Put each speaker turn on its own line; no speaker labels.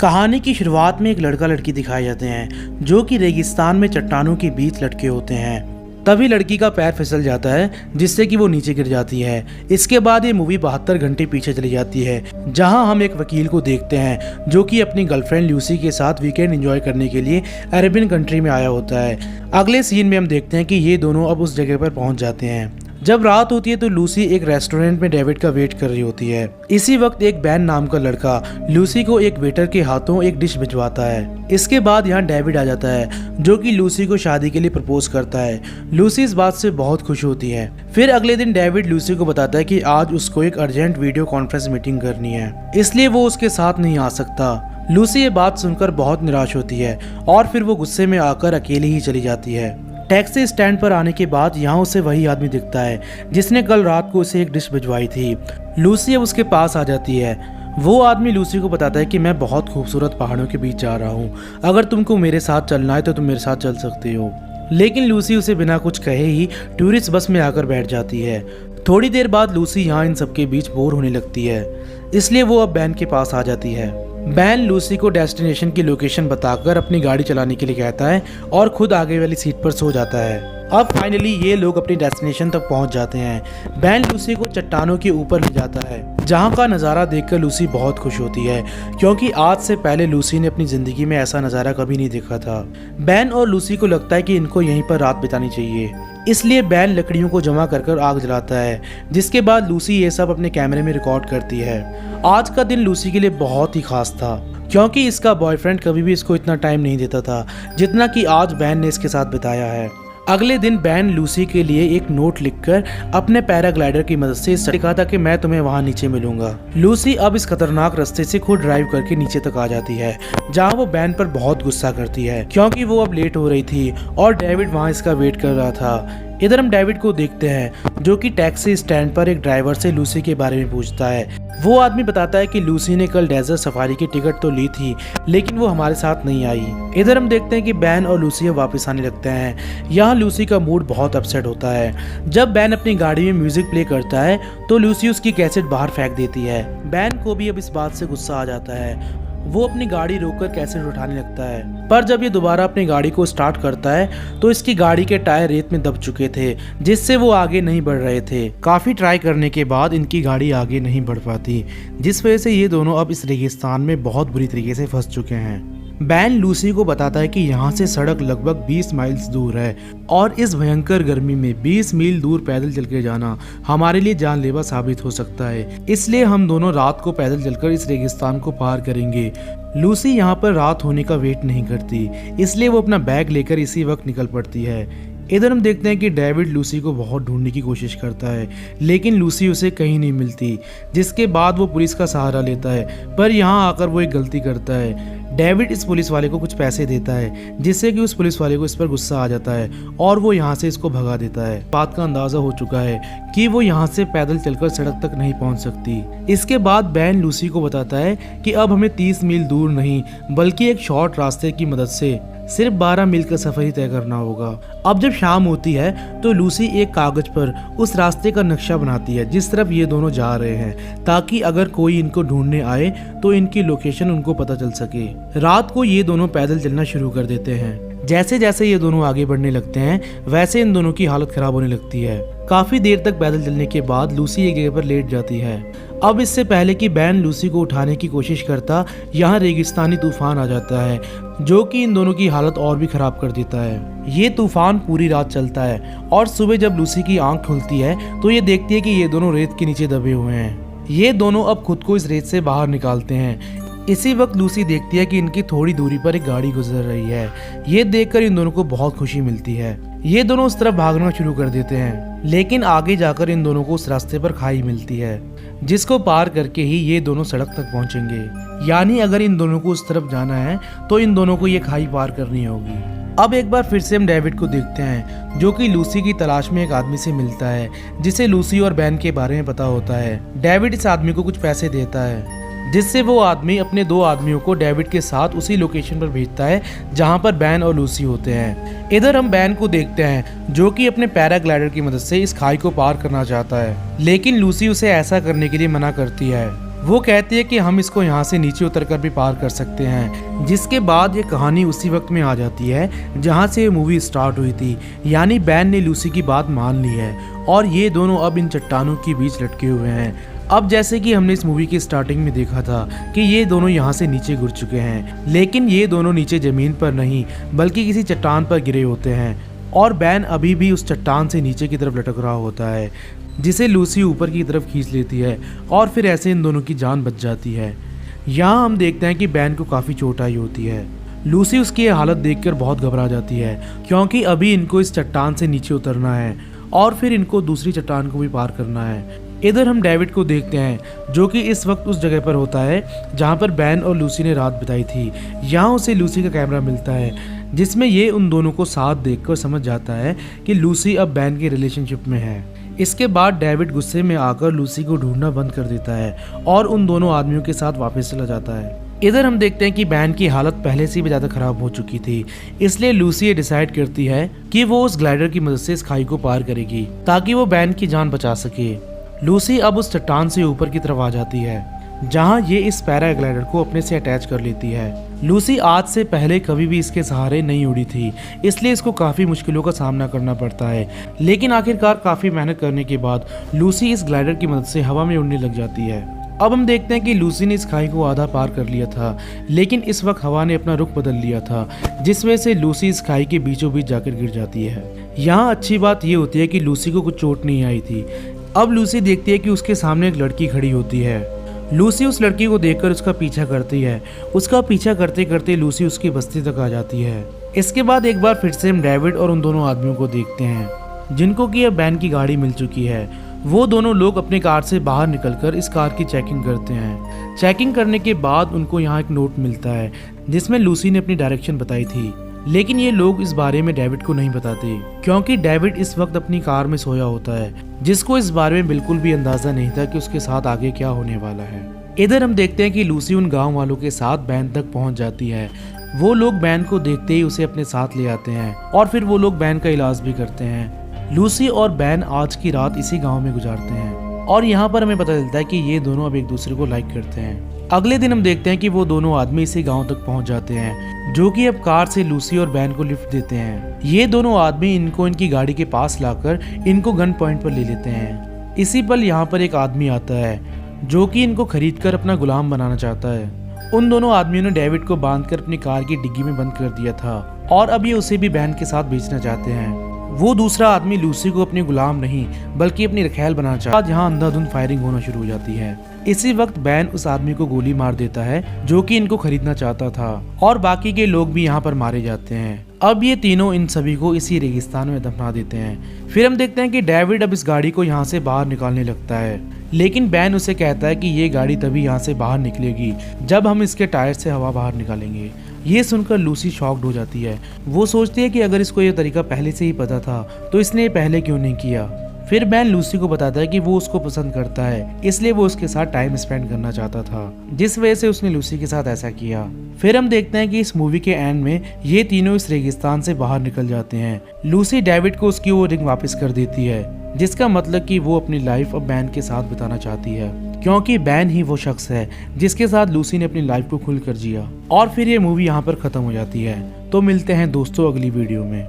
कहानी की शुरुआत में एक लड़का लड़की दिखाए जाते हैं जो कि रेगिस्तान में चट्टानों के बीच लटके होते हैं। तभी लड़की का पैर फिसल जाता है जिससे कि वो नीचे गिर जाती है। इसके बाद ये मूवी 72 घंटे पीछे चली जाती है जहां हम एक वकील को देखते हैं जो कि अपनी गर्लफ्रेंड लूसी के साथ वीकेंड एंजॉय करने के लिए अरेबियन कंट्री में आया होता है। अगले सीन में हम देखते हैं कि ये दोनों अब उस जगह पर पहुंच जाते हैं। जब रात होती है तो लूसी एक रेस्टोरेंट में डेविड का वेट कर रही होती है। इसी वक्त एक बैन नाम का लड़का लूसी को एक वेटर के हाथों एक डिश भिजवाता है। इसके बाद यहाँ डेविड आ जाता है जो कि लूसी को शादी के लिए प्रपोज करता है। लूसी इस बात से बहुत खुश होती है। फिर अगले दिन डेविड लूसी को बताता है कि आज उसको एक अर्जेंट वीडियो कॉन्फ्रेंस मीटिंग करनी है, इसलिए वो उसके साथ नहीं आ सकता। लूसी ये बात सुनकर बहुत निराश होती है और फिर वो गुस्से में आकर अकेली ही चली जाती है। टैक्सी स्टैंड पर आने के बाद यहाँ उसे वही आदमी दिखता है जिसने कल रात को उसे एक डिश भिजवाई थी। लूसी अब उसके पास आ जाती है। वो आदमी लूसी को बताता है कि मैं बहुत खूबसूरत पहाड़ों के बीच जा रहा हूँ, अगर तुमको मेरे साथ चलना है तो तुम मेरे साथ चल सकते हो। लेकिन लूसी उसे बिना कुछ कहे ही टूरिस्ट बस में आकर बैठ जाती है। थोड़ी देर बाद लूसी यहाँ इन सबके बीच बोर होने लगती है, इसलिए वो अब बैन के पास आ जाती है। बैन लूसी को डेस्टिनेशन की लोकेशन बताकर अपनी गाड़ी चलाने के लिए कहता है और खुद आगे वाली सीट पर सो जाता है। अब फाइनली ये लोग अपनी डेस्टिनेशन तक पहुंच जाते हैं। बैन लूसी को चट्टानों के ऊपर ले जाता है जहां का नज़ारा देखकर लूसी बहुत खुश होती है क्योंकि आज से पहले लूसी ने अपनी ज़िंदगी में ऐसा नज़ारा कभी नहीं देखा था। बैन और लूसी को लगता है कि इनको यहीं पर रात बितानी चाहिए, इसलिए बैन लकड़ियों को जमा कर आग जलाता है, जिसके बाद लूसी ये सब अपने कैमरे में रिकॉर्ड करती है। आज का दिन लूसी के लिए बहुत ही खास था क्योंकि इसका बॉयफ्रेंड कभी भी इसको इतना टाइम नहीं देता था जितना कि आज बैन ने इसके साथ बिताया है। अगले दिन बैन लूसी के लिए एक नोट लिखकर अपने पैराग्लाइडर की मदद से लिखा था कि मैं तुम्हें वहां नीचे मिलूंगा। लूसी अब इस खतरनाक रास्ते से खुद ड्राइव करके नीचे तक आ जाती है जहां वो बैन पर बहुत गुस्सा करती है क्योंकि वो अब लेट हो रही थी और डेविड वहां इसका वेट कर रहा था। इधर हम डेविड को देखते हैं जो कि टैक्सी स्टैंड पर एक ड्राइवर से लूसी के बारे में पूछता है। वो आदमी बताता है कि लूसी ने कल डेजर्ट सफारी की टिकट तो ली थी लेकिन वो हमारे साथ नहीं आई। इधर हम देखते हैं कि बैन और लूसी वापस आने लगते हैं। यहाँ लूसी का मूड बहुत अपसेट होता है। जब बैन अपनी गाड़ी में म्यूजिक प्ले करता है तो लूसी उसकी कैसेट बाहर फेंक देती है। बैन को भी अब इस बात से गुस्सा आ जाता है। वो अपनी गाड़ी रोककर कैसेट उठाने लगता है, पर जब ये दोबारा अपनी गाड़ी को स्टार्ट करता है तो इसकी गाड़ी के टायर रेत में दब चुके थे जिससे वो आगे नहीं बढ़ रहे थे। काफी ट्राई करने के बाद इनकी गाड़ी आगे नहीं बढ़ पाती, जिस वजह से ये दोनों अब इस रेगिस्तान में बहुत बुरी तरीके से फंस चुके हैं। बैन लूसी को बताता है कि यहाँ से सड़क लगभग 20 माइल्स दूर है और इस भयंकर गर्मी में 20 मील दूर पैदल चल के जाना हमारे लिए जानलेवा साबित हो सकता है, इसलिए हम दोनों रात को पैदल चलकर इस रेगिस्तान को पार करेंगे। लूसी यहाँ पर रात होने का वेट नहीं करती, इसलिए वो अपना बैग लेकर इसी वक्त निकल पड़ती है। इधर हम देखते हैं कि डेविड लूसी को बहुत ढूंढने की कोशिश करता है लेकिन लूसी उसे कहीं नहीं मिलती, जिसके बाद वो पुलिस का सहारा लेता है। पर यहाँ आकर वो एक गलती करता है। डेविड इस पुलिस वाले को कुछ पैसे देता है जिससे कि उस पुलिस वाले को इस पर गुस्सा आ जाता है और वो यहाँ से इसको भगा देता है। बात का अंदाजा हो चुका है कि वो यहाँ से पैदल चलकर सड़क तक नहीं पहुँच सकती। इसके बाद बैन लूसी को बताता है कि अब हमें 30 मील दूर नहीं बल्कि एक शॉर्ट रास्ते की मदद से सिर्फ 12 मील का सफर ही तय करना होगा। अब जब शाम होती है तो लूसी एक कागज पर उस रास्ते का नक्शा बनाती है जिस तरफ ये दोनों जा रहे हैं, ताकि अगर कोई इनको ढूंढने आए तो इनकी लोकेशन उनको पता चल सके। रात को ये दोनों पैदल चलना शुरू कर देते हैं। जैसे जैसे ये दोनों आगे बढ़ने लगते हैं वैसे इन दोनों की हालत खराब होने लगती है। काफी देर तक पैदल चलने के बाद लूसी एक जगह पर लेट जाती है। अब इससे पहले कि बैन लूसी को उठाने की कोशिश करता, यहाँ रेगिस्तानी तूफान आ जाता है जो कि इन दोनों की हालत और भी खराब कर देता है। ये तूफान पूरी रात चलता है और सुबह जब लूसी की आंख खुलती है तो ये देखती है कि ये दोनों रेत के नीचे दबे हुए हैं। ये दोनों अब खुद को इस रेत से बाहर निकालते हैं। इसी वक्त लूसी देखती है कि इनकी थोड़ी दूरी पर एक गाड़ी गुजर रही है। ये देखकर इन दोनों को बहुत खुशी मिलती है। ये दोनों उस तरफ भागना शुरू कर देते हैं, लेकिन आगे जाकर इन दोनों को उस रास्ते पर खाई मिलती है जिसको पार करके ही ये दोनों सड़क तक पहुंचेंगे। यानी अगर इन दोनों को उस तरफ जाना है तो इन दोनों को ये खाई पार करनी होगी। अब एक बार फिर से हम डेविड को देखते हैं जो कि लूसी की तलाश में एक आदमी से मिलता है जिसे लूसी और बैन के बारे में पता होता है। डेविड इस आदमी को कुछ पैसे देता है जिससे वो आदमी अपने 2 आदमियों को डेविड के साथ उसी लोकेशन पर भेजता है जहां पर बैन और लूसी होते हैं। इधर हम बैन को देखते हैं जो कि अपने पैराग्लाइडर की मदद से इस खाई को पार करना चाहता है, लेकिन लूसी उसे ऐसा करने के लिए मना करती है। वो कहती है कि हम इसको यहाँ से नीचे उतरकर भी पार कर सकते हैं। जिसके बाद ये कहानी उसी वक्त में आ जाती है जहाँ से ये मूवी स्टार्ट हुई थी, यानी बैन ने लूसी की बात मान ली है और ये दोनों अब इन चट्टानों के बीच लटके हुए हैं। अब जैसे कि हमने इस मूवी की स्टार्टिंग में देखा था कि ये दोनों यहाँ से नीचे गिर चुके हैं, लेकिन ये दोनों नीचे ज़मीन पर नहीं बल्कि किसी चट्टान पर गिरे होते हैं और बैन अभी भी उस चट्टान से नीचे की तरफ लटक रहा होता है, जिसे लूसी ऊपर की तरफ खींच लेती है और फिर ऐसे इन दोनों की जान बच जाती है। यहाँ हम देखते हैं कि बैन को काफ़ी चोट आई होती है। लूसी उसकी हालत देखकर बहुत घबरा जाती है क्योंकि अभी इनको इस चट्टान से नीचे उतरना है और फिर इनको दूसरी चट्टान को भी पार करना है। इधर हम डेविड को देखते हैं जो कि इस वक्त उस जगह पर होता है जहाँ पर बैन और लूसी ने रात बिताई थी। यहाँ उसे लूसी का कैमरा मिलता है जिसमें ये उन दोनों को साथ देखकर समझ जाता है कि लूसी अब बैन के रिलेशनशिप में है। इसके बाद डेविड गुस्से में आकर लूसी को ढूंढना बंद कर देता है और उन दोनों आदमियों के साथ वापस चला जाता है। इधर हम देखते हैं कि बैन की हालत पहले से भी ज़्यादा खराब हो चुकी थी, इसलिए लूसी ये डिसाइड करती है कि वो उस ग्लाइडर की मदद से इस खाई को पार करेगी ताकि वो बैन की जान बचा सके। लूसी अब उस चट्टान से ऊपर की तरफ आ जाती है जहां ये इस पैराग्लाइडर को अपने से अटैच कर लेती है। लूसी आज से पहले कभी भी इसके सहारे नहीं उड़ी थी, इसलिए इसको काफ़ी मुश्किलों का सामना करना पड़ता है, लेकिन आखिरकार काफ़ी मेहनत करने के बाद लूसी इस ग्लाइडर की मदद से हवा में उड़ने लग जाती है। अब हम देखते हैं कि लूसी ने इस खाई को आधा पार कर लिया था, लेकिन इस वक्त हवा ने अपना रुख बदल लिया था जिस वजह से लूसी इस खाई के बीचों बीच जाकर गिर जाती है। यहाँ अच्छी बात ये होती है कि लूसी को कुछ चोट नहीं आई थी। अब लूसी देखती है कि उसके सामने एक लड़की खड़ी होती है। लूसी उस लड़की को देखकर उसका पीछा करती है। उसका पीछा करते करते लूसी उसकी बस्ती तक आ जाती है। इसके बाद एक बार फिर से हम डेविड और उन दोनों आदमियों को देखते हैं जिनको कि अब बैन की गाड़ी मिल चुकी है। वो दोनों लोग अपने कार से बाहर निकलकर इस कार की चेकिंग करते हैं। चेकिंग करने के बाद उनको यहाँ एक नोट मिलता है जिसमें लूसी ने अपनी डायरेक्शन बताई थी, लेकिन ये लोग इस बारे में डेविड को नहीं बताते क्योंकि डेविड इस वक्त अपनी कार में सोया होता है, जिसको इस बारे में बिल्कुल भी अंदाजा नहीं था कि उसके साथ आगे क्या होने वाला है। इधर हम देखते हैं कि लूसी उन गांव वालों के साथ बैन तक पहुंच जाती है। वो लोग बैन को देखते ही उसे अपने साथ ले आते हैं और फिर वो लोग बैन का इलाज भी करते हैं। लूसी और बैन आज की रात इसी गाँव में गुजारते हैं और यहाँ पर हमें पता चलता है कि ये दोनों अब एक दूसरे को लाइक करते हैं। अगले दिन हम देखते हैं कि वो दोनों आदमी इसी गांव तक पहुंच जाते हैं जो कि अब कार से लूसी और बैन को लिफ्ट देते हैं। ये दोनों आदमी इनको इनकी गाड़ी के पास लाकर इनको गन पॉइंट पर ले लेते हैं। इसी पल यहाँ पर एक आदमी आता है जो कि इनको खरीदकर अपना गुलाम बनाना चाहता है। उन दोनों आदमियों ने डेविड को बांधकर अपनी कार की डिग्गी में बंद कर दिया था और अब ये उसे भी बैन के साथ बेचना चाहते हैं। वो दूसरा आदमी लूसी को अपने गुलाम नहीं बल्कि अपनी रखैल बनाना चाहता है। यहाँ अंधाधुंध फायरिंग होना शुरू हो जाती है। इसी वक्त बैन उस आदमी को गोली मार देता है जो कि इनको खरीदना चाहता था और बाकी के लोग भी यहाँ पर मारे जाते हैं। अब ये तीनों इन सभी को इसी रेगिस्तान में दफना देते हैं। फिर हम देखते हैं कि डेविड अब इस गाड़ी को यहाँ से बाहर निकालने लगता है, लेकिन बैन उसे कहता है कि ये गाड़ी तभी यहाँ से बाहर निकलेगी जब हम इसके टायर से हवा बाहर निकालेंगे। ये सुनकर लूसी शॉक्ड हो जाती है। वो सोचती है कि अगर इसको ये तरीका पहले से ही पता था तो इसने ये पहले क्यों नहीं किया। फिर बैन लूसी को बताता है कि वो उसको पसंद करता है, इसलिए वो उसके साथ टाइम स्पेंड करना चाहता था, जिस वजह से उसने लूसी के साथ ऐसा किया। फिर हम देखते हैं कि इस मूवी के एंड में ये तीनों इस रेगिस्तान से बाहर निकल जाते हैं। लूसी डेविड को उसकी वो रिंग वापस कर देती है, जिसका मतलब कि वो अपनी लाइफ अब बैन के साथ बिताना चाहती है, क्योंकि बैन ही वो शख्स है जिसके साथ लूसी ने अपनी लाइफ को खुलकर जिया। और फिर ये मूवी यहाँ पर खत्म हो जाती है। तो मिलते हैं दोस्तों अगली वीडियो में।